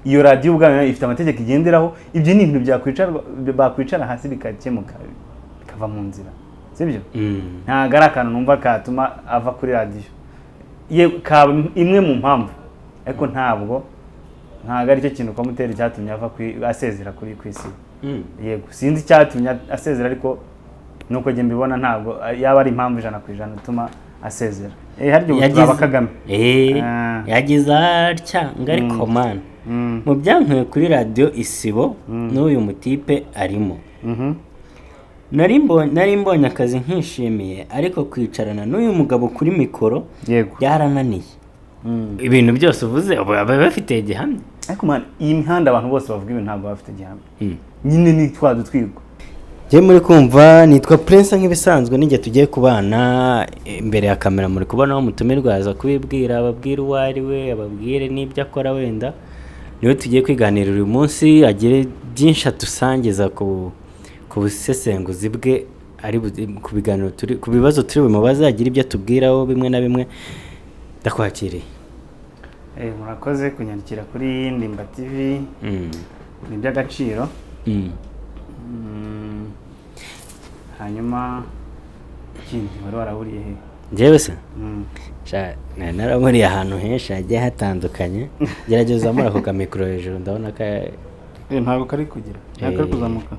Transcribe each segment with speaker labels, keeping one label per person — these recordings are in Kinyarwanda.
Speaker 1: iyo radio ubwayo ifite amategeko igenderaho, ibyo ni ibintu bakwicara hasi bikakemuka bikava mu nzira, sibyo? Nta garakana numva katuma ava kuri radio ye imwe mu mpamvu, ariko ntabwo ari cyo kintu komuteri cyatumye ava asezera kuri kwisi. Yego sinzi cyatumye asezera, ariko nuko nge mbibona ntabwo yaba ari impamvu 100% ituma asezera. Haryo uzaba Kagame
Speaker 2: yagize atya ngari komana mu byankuye kuri radio Isibo n'uyu mutipe arimo. Nari mbonye akazi nkishimiye, ariko kwicarana n'uyu mugabo kuri mikoro byarananiye. Ibintu byose uvuze baba bafite gihamya,
Speaker 1: ariko man iyi mihanda abantu bose bavuga ibintu ntabwo bafite gihamya. Nyine ni twadutwirwa.
Speaker 2: Je muri kumva nitwa Prince nk'ibisanzwe, ninjye tugiye kubana imbere ya kamera. Muri kubona aho mutumirwa aza kubibwira, ababwira uwo ari we, ababwire n'ibyo akora. Wenda niwe tugiye kwiganirira uyu munsi, agire byinshi atusangiza ku busesenguzi bwe, ari ku biganiro ku bibazo turi bimubaza, agira ibyo atubwiraho bimwe na bimwe. Ndakwakiriye.
Speaker 1: Murakoze kunyandikira kuri Ndimba TV. Ni by'agaciro. Hanyuma ikindi wari warahuriye he?
Speaker 2: Njyewe se naraburiye ahantu henshi hagiye hatandukanye. Gerageza muri ako kamikoro hejuru, ndabona ko
Speaker 1: ntabwo kari kugira, ntabwo kari kuzamuka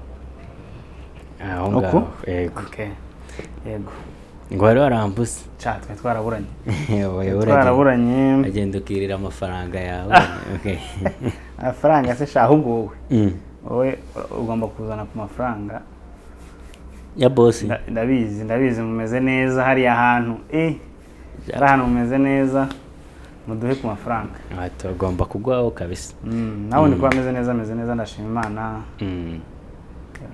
Speaker 2: aho ngaho.
Speaker 1: Yego
Speaker 2: ngo wari warambuse
Speaker 1: twe twaraburanye.
Speaker 2: agenda ukirira amafaranga yawe.
Speaker 1: Amafaranga se ahubwo wowe ugomba kuzana ku mafaranga
Speaker 2: ya boss.
Speaker 1: Ndabizi mumeze neza hari ahantu ari ahantu mumeze neza, muduhe ku mafaranga.
Speaker 2: Tugomba kugwaho kabisa.
Speaker 1: Nawe ni kwa meze neza, ndashima Imana.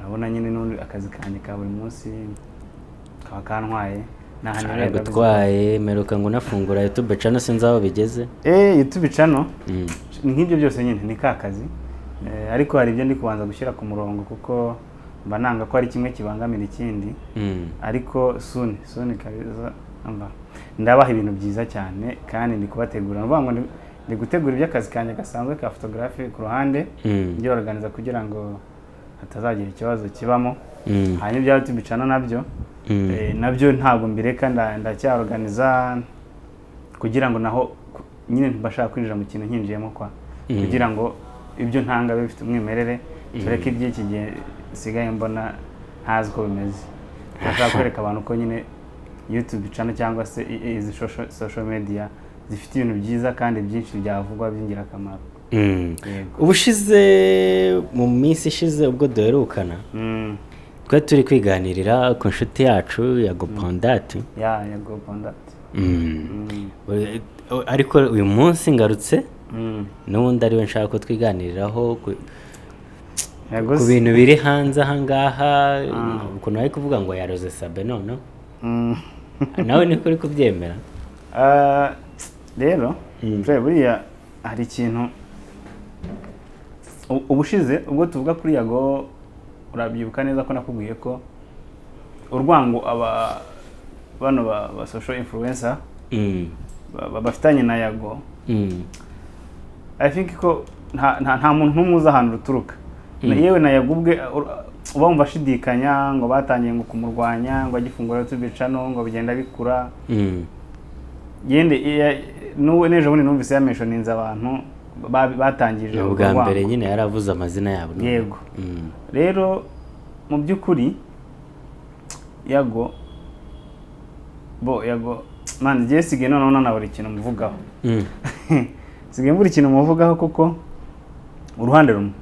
Speaker 1: Urabona nyine n'undi akazi kanjye ka buri munsi kaba kantwaye.
Speaker 2: Gutwaye meruka ngo nafungura YouTube channel, sinzi aho bigeze.
Speaker 1: YouTube channel ni nk'ibyo byose nyine ni kazi. Ariko hari ibyo ndi kubanza gushyira ku murongo, kuko mba nanga ko ari kimwe kibangamira ikindi. Ariko soon kabiza ndabaha ibintu byiza cyane, kandi ndi kubategura. Nuvuga ngo ndi gutegura iby'akazi kanjye gasanzwe ka photography ku ruhande, ngiye organiza kugira ngo hatazagira ikibazo kibamo. Hanyuma bya YouTube channel nabyo ntabwo mbireka, ndacyaorganiza kugira ngo naho nyine mbashaka kwinjira mu kintu nkinjiyemo kugira ngo ibyo ntanga bifite umwimerere. Tureke iby'iki gihe sigaye mbona ntazi ko bimeze. Ndashaka kwereka abantu ko nyine YouTube channel cyangwa se izi social media zifite ibintu byiza kandi byinshi byavugwa by'ingirakamaro.
Speaker 2: Ubushize mu minsi ishize ubwo duherukana, twa turi kwiganirira ku nshuti yacu Yago Pondati.
Speaker 1: Yago Pondati.
Speaker 2: Ariko uyu munsi ngarutse n'ubundi ariwe nshaka ko twiganiriraho ku bintu biri hanze aha ngaha. Ukuntu ari kuvuga ngo yaroze Sabe none nawe niko uri kubyemera?
Speaker 1: Rero buriya hari ikintu ubushize ubwo tuvuga kuri Yago, urabyibuka neza ko nakubwiye ko urwango bano ba social influencer bafitanye na Yago. I think ko nta muntu n'umuza ahantu ruturuka. Yewe na Yago ubwe uba wumva ashidikanya ngo batangiye ngo kumurwanya ngo agifungura YouTube channel ngo bigenda bikura. N'uwe neje bundi numvise yamentioninze abantu batangije
Speaker 2: ubwa mbere nyine yaravuze amazina yabo.
Speaker 1: Yego. Rero mu by'ukuri Yago man Jessica none na buri kintu muvugaho. Sige mburi kintu muvugaho kuko uruhande rumwe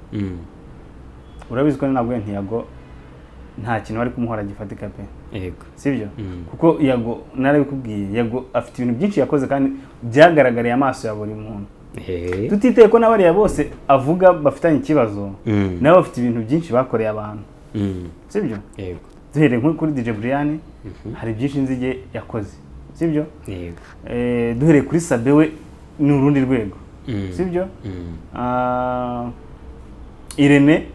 Speaker 1: urabizi ko nabwo Yago nta kintu bari kumuhora gifatika pe.
Speaker 2: Yego.
Speaker 1: Sibyo? Kuko Yago narabikubwiye, Yago afite ibintu byinshi yakoze kandi byagaragariye amaso ya buri muntu. Tutiteye ko nabari bose avuga bafitanye ikibazo, nabo bafite ibintu byinshi bakoreye abantu. Sibyo?
Speaker 2: Yego.
Speaker 1: Duhere nko kuri DJ Brian, hari byinshi nzige yakoze. Sibyo?
Speaker 2: Yego.
Speaker 1: Duhere kuri Sabe we ni urundi rwego. Sibyo? Irene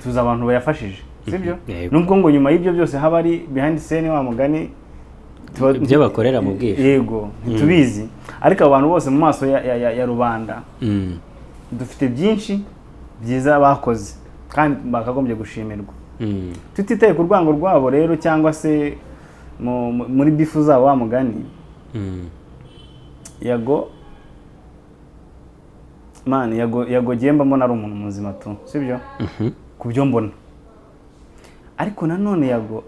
Speaker 1: tuzi abantu bayafashije. Sibyo? Nubwo ngo nyuma y'ibyo byose haba ari behind scene wa mugani
Speaker 2: ibyo bakorera mu bwisho.
Speaker 1: Yego, ntitubizi. Ariko abantu bose mu maso ya rubanda dufite byinshi byiza bakoze kandi bakagombye gushimirwa. Tutitaye ku rwango rwabo rero cyangwa se muri bifu zabo wa mugani. Yago man Yago gemba mbona ari umuntu muzima tu, sibyo? Kubyo mbona. Ariko nanone Yago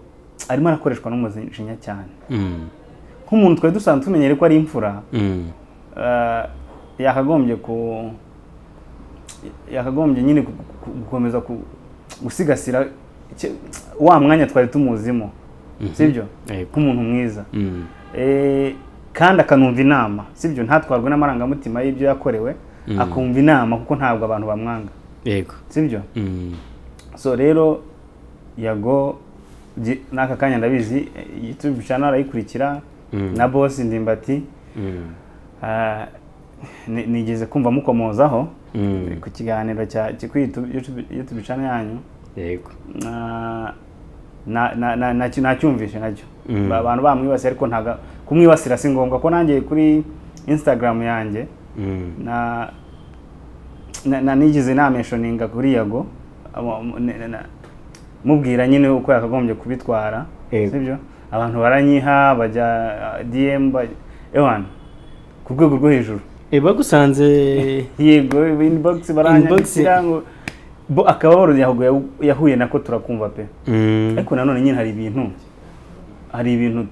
Speaker 1: arimo arakoreshwa n'umujinya cyane. Nk'umuntu twari dusanzwe tumenyere ko ari imfura. Yakagombye nyine gukomeza gusigasira wa mwanya twari tumuzimo, sibyo? Nk'umuntu mwiza. Kandi akanumva inama, sibyo? Ntatwarwe n'amarangamutima y'ibyo yakorewe, akumva inama kuko ntabwo abantu bamwanga.
Speaker 2: Yego.
Speaker 1: Sibyo? So rero Yago naka kanya ndabizi YouTube channel arayikurikira na boss Ndimbati. Nigeze kumva mukomozaho ku kiganiro cya YouTube channel yanyu.
Speaker 2: Yego.
Speaker 1: Nacyumvishe nacyo. Abantu bamwibasira ariko ntaga kumwibasira si ngombwa ko nanjye kuri Instagram yanjye nigeze mentioninga kuri Yago mubwira nyine uko yakagombye kubitwara, sibyo? Abantu baranyiha bajya DM ewana ku rwego rwo hejuru.
Speaker 2: Bagusanze
Speaker 1: yego inbox baranyandikira ngo akababaro yahuye nako turakumva pe. Ariko nanone nyine hari ibintu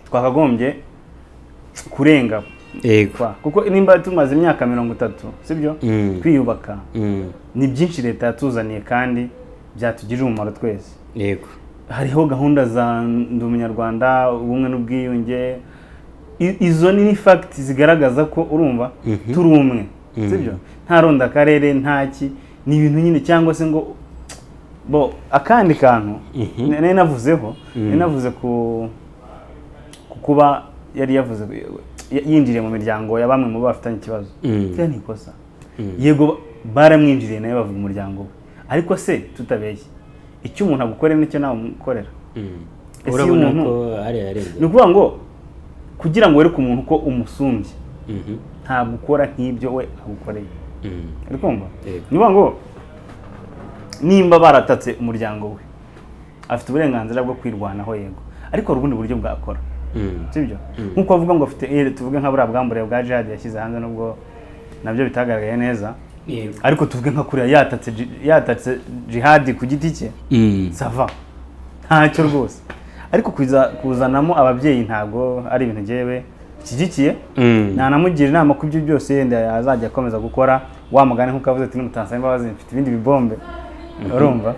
Speaker 1: twakagombye kurenga.
Speaker 2: Yego.
Speaker 1: Kuko nimba tumaze imyaka 30, sibyo? Kwiyubaka. Ni byinshi leta yatuzaniye kandi byatugirira umumaro twese.
Speaker 2: Yego.
Speaker 1: Hariho gahunda za ndi umunyarwanda, ubumwe n'ubwiyunge. Izo ni fact zigaragaza ko urumva turi umwe, sibyo? Nta ronda akarere ntaki, ni ibintu nyine cyangwa se ngo akandi kantu navuze ku kuba yari yavuze yinjiriye mu miryango ya bamwe mu bafitanye ikibazo. Cyo ni kosa. Yego baramwinjiriye nayo bavuga umuryango we. Ariko se tutabeshye icyo umuntu agukorera nicyo nawe umukorera.
Speaker 2: Urabona ko ari
Speaker 1: ni ukuvuga ngo kugira ngo wereke umuntu ko umusumbye ntabwo ukora nk'ibyo we agukoreye. Ariko kumva ni ukuvuga ngo nimba baratatse umuryango we afite uburenganzira bwo kwirwanaho, yego, ariko urubundi buryo bwakora, sibyo? Nkuko bavuga ngo afite tuvuge nka buriya bwambure bwa Jihad yashyize hanze nubwo nabyo bitagaragaye neza. Ariko tuvuge nka kuriya yatatse Jihad ku giti cye, sava ntacyo rwose. Ariko kuzanamo ababyeyi ntabwo ari ibintu jewe kigikiye. Nanamugira inama ku byo byose yenda yazajya akomeza gukora wa mugani nkuko avuze ati n'umutansa imbabazi mfite ibindi bibombe. Urumva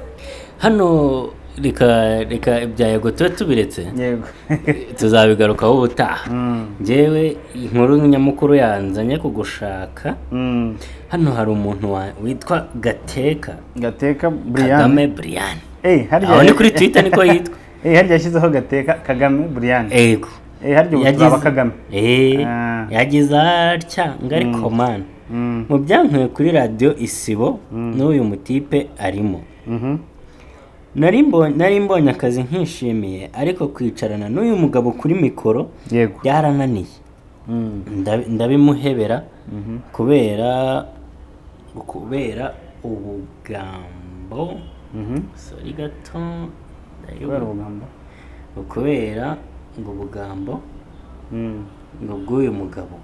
Speaker 2: hano reka ibya Yago tubiretse.
Speaker 1: Yego.
Speaker 2: Tuzabigarukaho ubutaha. Jewe inkuru nyamukuru yanzanye kugushaka. Hano hari umuntu witwa Gateka Brian. Kagame Brian. Aho ni kuri Twitter niko yitwa.
Speaker 1: Harya yashyizeho Gateka Kagame Brian.
Speaker 2: Yego.
Speaker 1: Harya ubuzaba Kagame.
Speaker 2: Yagize atya ngari command. Mu byankuye kuri radio Isibo n'uyu mutipe arimo. Nari mbonye akazi nkishimiye, ariko kwicarana n'uyu mugabo kuri mikoro byarananiye. Ndabimuhebera kubera ubugambo. Sorry gato. Kubera ngo ubugambo ngo bw'uyu mugabo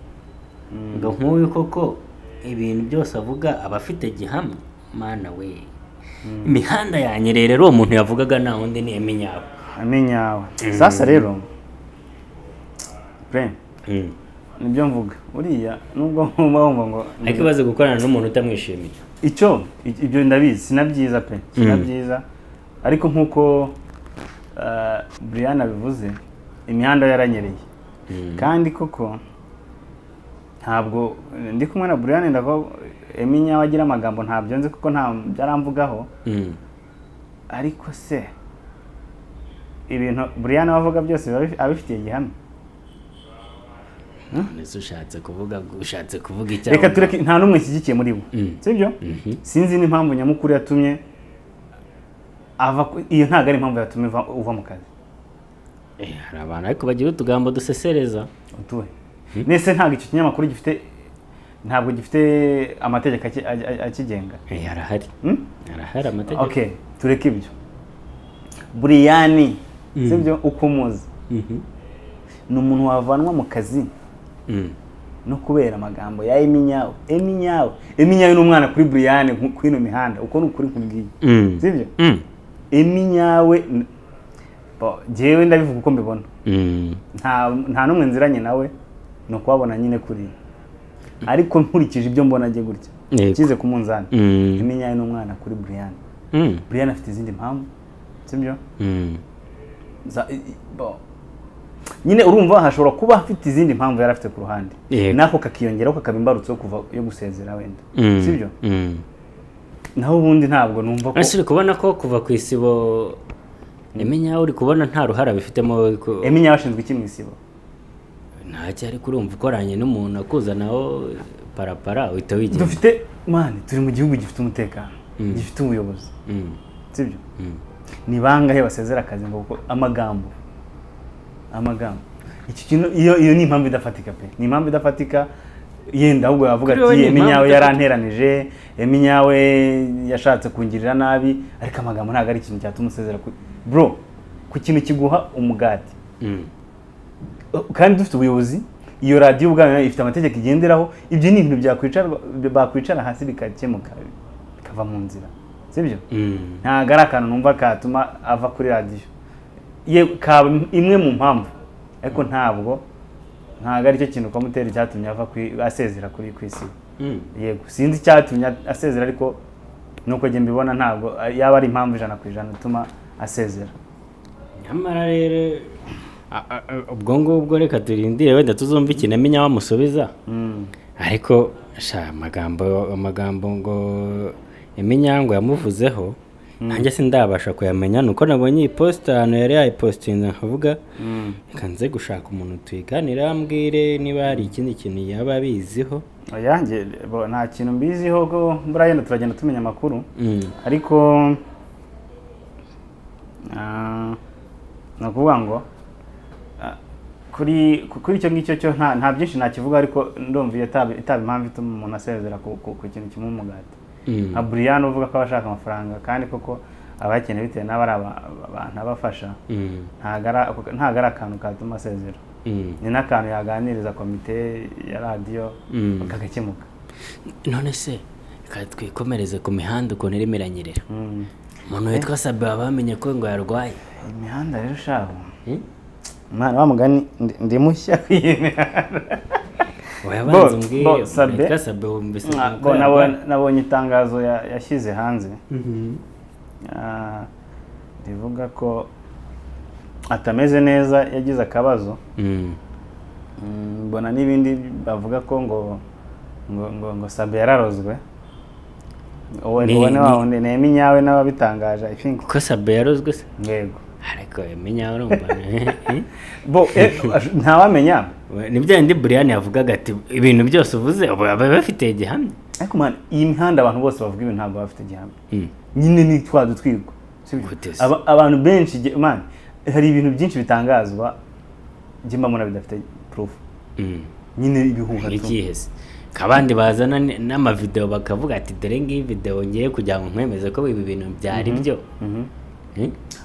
Speaker 2: ngo nk'uyu koko ibintu byose avuga abafite gihamya. Mana we, imihanda yanyerera uwo muntu yavugaga nta wundi ni Eminyawe.
Speaker 1: Sasa rero nibyo mvuga uriya nubwo wumva ngo
Speaker 2: ariko ibaze gukorana n'umuntu utamwishimiye.
Speaker 1: Ibyo ndabizi sinabyiza pe, sinabyiza. Ariko nkuko Brian abivuze imihanda yaranyereye. Kandi koko ntabwo ndi kumwe na Brian ndako Eminyawe agira amagambo ntabyo nzi kuko nta byaramvugaho. Ariko se ibintu Brian avuga byose abifitiye gihamya.
Speaker 2: Nese ushatse kuvuga icyaha.
Speaker 1: Reka tureke nta numwe kigikiye muri bo. Sibyo? Sinzi n'impamvu nyamukuru yatumye iyo ntago ari impamvu yatumye uva mu kazi.
Speaker 2: Hari abantu ariko bagira utugambo dusesereza.
Speaker 1: Utuwe. Nese ntago icyo kinyamakuru gifite ntabwo gifite amategeko akigenga.
Speaker 2: arahari arahari amategeko.
Speaker 1: Okay, tureke ibyo. Brian sibyo uko muzi ni umuntu wavanwa mu kazi no kubera amagambo ya Eminyawe ni umwana kuri Brian kwino mihanda uko nukuri kumbwiye sibyo Eminyawe jewe ndabivuga uko mbibona nta numwe nziranye nawe no kwabona nyine kuri ariko nkurikije ibyo mbona agiye gutya kize kumunzana Eminyawe ni umwana kuri Brian afite izindi mpamvu sibyo nyine urumva hashobora kuba afite izindi mpamvu yari afite ku ruhande nako kakiyongeraho kakaba imbarutso kuva yo gusezera wenda sibyo naho ubundi ntabwo numva ko
Speaker 2: uri kubona ko kuva ku isibo Eminyawe uri kubona nta ruhara bifitemo.
Speaker 1: Eminyawe ashinzwe iki mu isibo?
Speaker 2: Ntacyo ari kurumva ukoranye n'umuntu akuzanaho parapara uhita wigira.
Speaker 1: Dufite man turi mu gihugu gifite umutekano gifite ubuyobozi sibyo ni bangahe basezera akazi ngo amagambo iki kintu iyo ni impamvu idafatika pe ni impamvu idafatika yenda ahubwo yavuga ati Eminyawe yaranteranije Eminyawe yashatse kungirira nabi ariko amagambo ntago ari ikintu cyatuma umusezera bro ku kintu kiguha umugati kandi dufite ubuyobozi iyo radio ubwana ifite amategeko igenderaho ibyo ni ibintu bakwicara hasi bikakemuka bikava mu nzira sibyo ntago ari akantu numva katuma ava kuri radio imwe mu mpamvu ariko ntabwo ari cyo kintu komuteri cyatumye ava asezera kuri kwisi yego sinzi cyatumye asezera ariko nuko je mbibona ntabwo yaba ari impamvu 100% ituma asezera.
Speaker 2: Nyamara rero ubwo ngubwo reka turindire wenda tuzumva ikintu Eminyawe amusubiza ariko amagambo ngo Eminyawe yamuvuzeho nanjye sindabasha kuyamenya nuko nabonye iyi post hano yari yayipostinze nkavuga reka nze gushaka umuntu tuyiganira ambwire niba hari ikindi kintu yaba abiziho.
Speaker 1: Yanjye nta kintu mbiziho ko burayenda turagenda tumenya amakuru ariko nakuvuga ngo kuri icyo ngicyo cyo nta byinshi nakivuga ariko ndumva itaba impamvu ituma umuntu asezera ku kintu kimwe umugati. Brian uvuga ko abashaka amafaranga kandi koko abakeneye bitewe n'abari abantu abafasha ntago ari akantu katuma asezera ni n'akantu yaganiriza komite ya radio kagakemuka.
Speaker 2: None se twikomereze ku mihanda ukuntu irimo iranyerera umuntu witwa Sabe bamenye ko ngo yarwaye
Speaker 1: imihanda rero shabo mwana wa mugani ndi mushya kwiyimihanda
Speaker 2: wabanze umbwiye Sabe umbese
Speaker 1: nabonye itangazo yashyize hanze rivuga ko atameze neza yagize akabazo mbona n'ibindi bavuga ko ngo Sabe yararozwe ni Eminyawe n'ababitangaje I think
Speaker 2: ko Sabe yarozwe se
Speaker 1: yego
Speaker 2: ariko Eminyawe urumva
Speaker 1: ntawamenya
Speaker 2: nibyo ndi Brian yavugaga ati ibintu byose uvuze baba bafite igihamya
Speaker 1: ariko man iyi mihanda abantu bose bavuga ibintu ntabwo bafite igihamya nyine ni twadutwirwa abantu benshi man hari ibintu byinshi bitangazwa jimba muna bidafite proof nyine ibihuha
Speaker 2: n'ikihese kabandi bazana n'amavideo bakavuga ati dore ngiyi video ngiye kugira ngo nkwemeze ko ibi bintu byari byo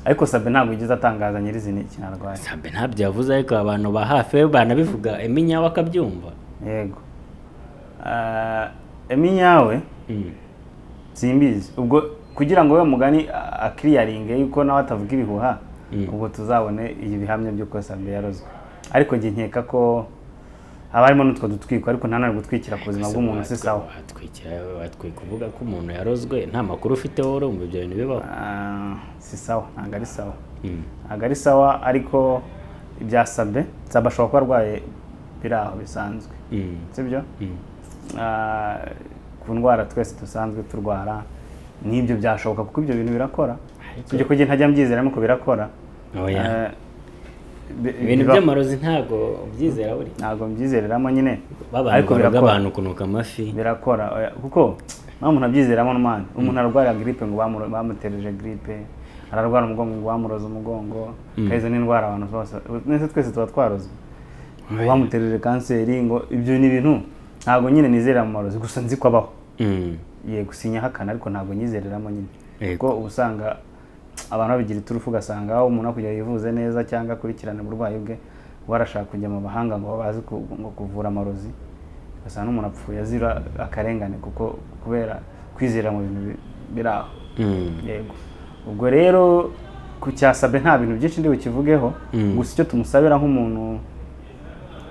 Speaker 1: ariko Sabe ntabwo yigize atangaza nyirizina ikinarwaye.
Speaker 2: Sabe ntabyo yavuze ariko abantu ba hafi banabivuga Eminyawe akabyumva
Speaker 1: yego Eminyawe simbizi ubwo kugira ngo we mugani akiriyaringe yuko nawe atavuga ibihuha ubwo tuzabone iyi bihamya byo ko Sabe yarozwe ariko nge nkeka ko abarimo nutwo dutwiko ariko nta nari gutwikira ku buzima bw'umuntu si sawa
Speaker 2: kuvuga ko umuntu yarozwe nta makuru ufite wowe urumva ibyo bintu bibaho
Speaker 1: si sawa ntabwo ari sawa ntabwo ari sawa ariko ibya Sabe ashobora kuba arwaye biraho bisanzwe sibyo ku ndwara twese dusanzwe turwara n'ibyo byashoboka kuko ibyo bintu birakora tujye kujya ntajya mbyizera nuko birakora
Speaker 2: ibintu by'amarozi ntago byizera buri
Speaker 1: ntago mbyizereramo nyine
Speaker 2: ariko birakora abantu kunuka amafi
Speaker 1: birakora kuko umuntu abyizeramo n'umwana umuntu arwara grippe ngo bamutereje grippe ararwara umugongo ngo bamuroza umugongo kaizo n'indwara abantu bose nese twese tuba twarozwe ngo bamutereje kanseri ngo ibyo ni ibintu ntabwo nyine nizerera mu marozi gusa nzi ko abaho yego sinyahakana ariko ntabwo nyizereramo nyine kuko ubusanga abantu babigira iturufu ugasanga aho umuntu kugira yivuze neza cyangwa akurikirane uburwayi bwe warashaka kujya mu bahanga ngo bazi kuvura amarozi ugasanga n'umuntu apfuye azira akarengane kuko kubera kwizera mu bintu biraho yego ubwo rero ku cyasabe nta bintu byinshi ndi bukivugeho gusa icyo tumusabira nk'umuntu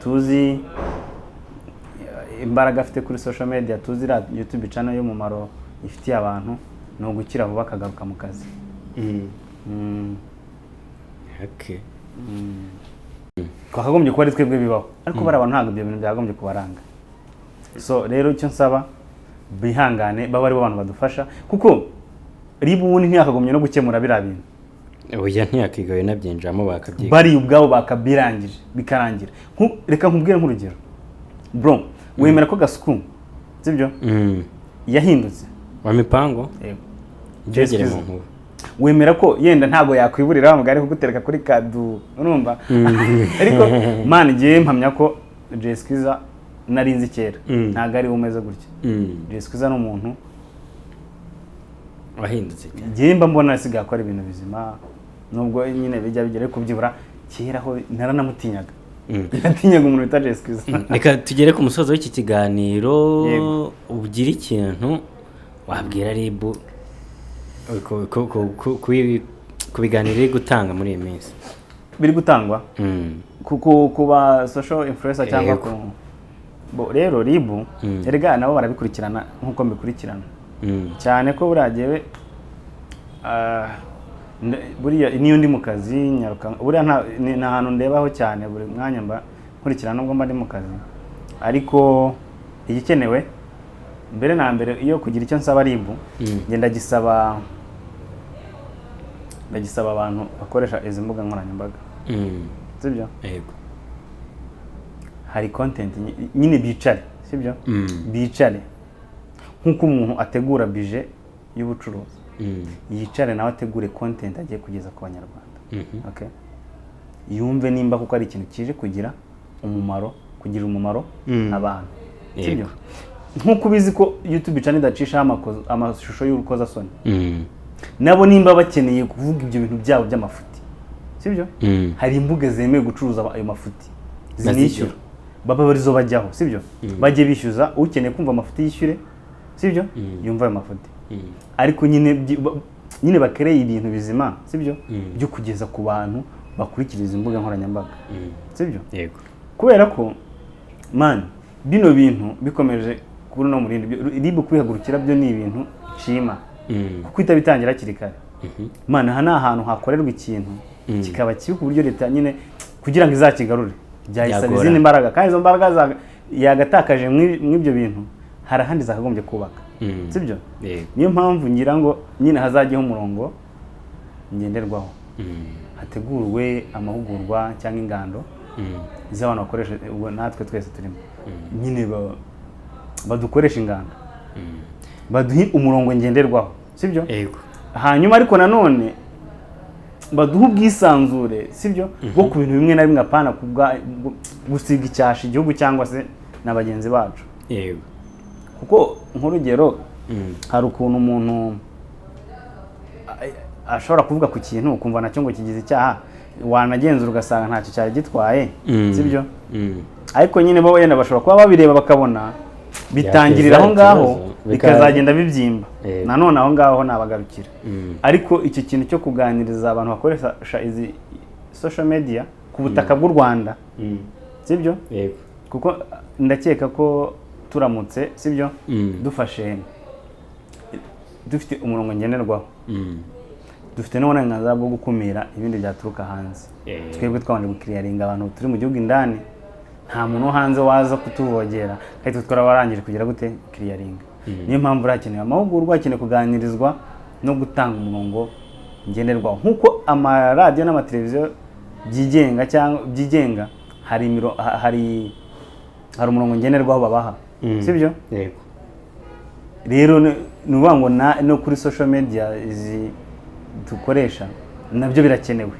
Speaker 1: tuzi imbaraga afite kuri social media tuzi YouTube channel y'umumaro ifitiye abantu no gukira vuba akagaruka mu kazi.
Speaker 2: Okay.
Speaker 1: Twakagombye kuba ari twebwe bibaho ariko bari abantu ntabwo ibyo bintu byagombye kubaranga. So rero icyo nsaba bihangane baba ari bo abantu badufasha kuko ribu ntiyakagombye no gukemura bira bintu.
Speaker 2: Oya ntiyakigaye nabyinjamo bakabyiga.
Speaker 1: Bari ubwabo bakabirangije bikarangira. Reka nkubwire nk'urugero. Bro, wemera ko Gasuku sibyo? Yahindutse.
Speaker 2: Wa mipango?
Speaker 1: Yego.
Speaker 2: Jegere mu nkuba.
Speaker 1: Wemera ko yenda ntago yakwiburira bamugari kugutereka kuri kadu urumva? Ariko man giye mpamya ko Jeskiza narinzi kera ntago ari umeze gutya. Jeskiza no muntu
Speaker 2: wahindutse cyane.
Speaker 1: Giye mba mbona asigaye akora ibintu bizima nubwo nyine bijya bigere kubyibura kera ho naranamutinyaga. Natinyaga umuntu bita Jeskiza.
Speaker 2: Reka tugere ku musozo w'iki kiganiro ugira ikintu wabwira Ribu ku biganiro iri gutanga muri iyi minsi
Speaker 1: biri gutangwa kuba social influencer cyangwa ku rero Ribu erega nabo barabikurikirana nkuko mbikurikirana cyane ko buragewe buriya niyo ndi mu kazi nyaruka buriya nta hantu ndebaho cyane buri mwanya mba nkurikirana nubwo mba ndi mu kazi ariko igikenewe mbere na mbere iyo kugira icyo nsaba Ribu ngenda ndagisaba abantu bakoresha izi mbuga nkoranyambaga sibyo
Speaker 2: yego
Speaker 1: hari content nyine bicare sibyo bicare nkuko umuntu ategura budget y'ubucuruzi yicare nawe ategure content agiye kugeza ku banyarwanda okay yumve nimba kuko ari ikintu kije kugira umumaro abantu sibyo nkuko bizi ko YouTube channel idacisha amashusho y'urukoza soni nabo nimba bakeneye kuvuga ibyo bintu byabo by'amafuti sibyo hari imbuga zemewe gucuruza ayo mafuti zinishyura baba barizo bajyaho sibyo bajye bishyuza ukeneye kumva amafuti yishyure sibyo yumva ayo mafuti ariko nyine bakereye ibintu bizima sibyo byo kugeza ku bantu bakurikiriza imbuga nkoranyambaga sibyo
Speaker 2: yego
Speaker 1: kubera ko man bino bintu bikomeje kuri no murindi Ribu kwihagurukira byo ni ibintu nshima kuko itabitangira kirikare man aha ni ahantu hakorerwa ikintu kikaba kibi ku buryo leta nyine kugira ngo izakigarure byayisaba izindi mbaraga kandi izo mbaraga yagatakaje mw'ibyo bintu hari ahandi zakagombye kubaka sibyo niyo mpamvu ngira ngo nyine hazajyeho umurongo ngenderwaho hategurwe amahugurwa cyangwa ingando z'abantu bakoresha ubwo natwe twese turimo nyine badukoresha ingando baduhe umurongo ngenderwaho sibyo
Speaker 2: yego
Speaker 1: hanyuma ariko nanone baduhe ubwisanzure sibyo bwo ku bintu bimwe na bimwe apana gusiga icyasha igihugu cyangwa se na bagenzi bacu
Speaker 2: yego
Speaker 1: kuko nk'urugero hari ukuntu umuntu ashobora kuvuga ku kintu ukumva nacyo ngo kigize icyaha wanagenzura ugasanga ntacyo cyari gitwaye sibyo ariko nyine bo yenda bashobora kuba babireba bakabona bitangirira aho ngaho bikazagenda bibyimba nanone aho ngaho nabagarukira ariko icyo kintu cyo kuganiriza abantu bakoresha izi social media ku butaka bw'u Rwanda sibyo kuko ndakeka ko turamutse sibyo dufite umurongo ngenerwaho dufite n'uburenganzira bwo gukumira ibindi byaturuka hanze twebwe twabanje gukiriyaringa abantu turi mu gihugu indani nta muntu hanze waza kutuvogera kandi twarabarangije kugira gute kiriyaringa niyo mpamvu rakenewe amahugurwa hakenewe kuganirizwa no gutanga umurongo ngenerwaho nkuko amaradiyo n'amateleviziyo byigenga cyangwa byigenga hari umurongo ngenerwaho babaha sibyo
Speaker 2: yego
Speaker 1: rero nuvuga ngo no kuri social media izi dukoresha nabyo birakenewe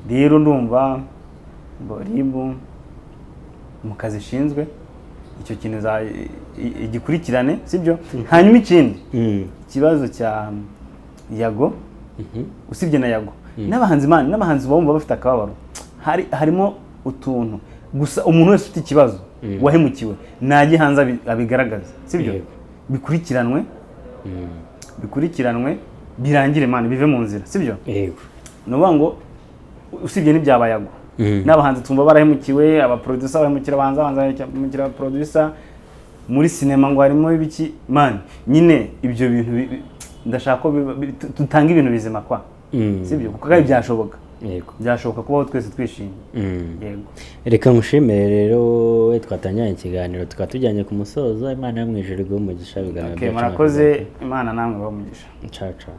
Speaker 1: rero ndumva Ribu mu kazi ishinzwe icyo kintu igikurikirane sibyo. Hanyuma ikindi ikibazo cya Yago, usibye na Yago n'abahanzi bumva bafite akababaro, harimo utuntu gusa. Umuntu wese ufite ikibazo wahemukiwe najye hanze abigaragaza sibyo, bikurikiranwe birangire Imana bive mu nzira sibyo.
Speaker 2: Yego,
Speaker 1: nuvuga ngo usibye n'ibyabaye Yago n'abahanzi tumva barahemukiwe, abaproducer bahemukira abahanzi, bahemukira abaproducer muri sinema ngo harimo ibiki man. Nyine ibyo bintu ndashaka ko tutanga ibintu bizima kwa sibyo, kuko kandi byashoboka.
Speaker 2: Yego,
Speaker 1: byashoboka kubaho twese twishimye. Yego,
Speaker 2: reka mushimire rero, we twatangiranye ikiganiro tukaba tujyanye ku musozo. Imana yo mu ijuru iguhe umugisha.
Speaker 1: murakoze, Imana namwe bamugisha.
Speaker 2: Ciao ciao.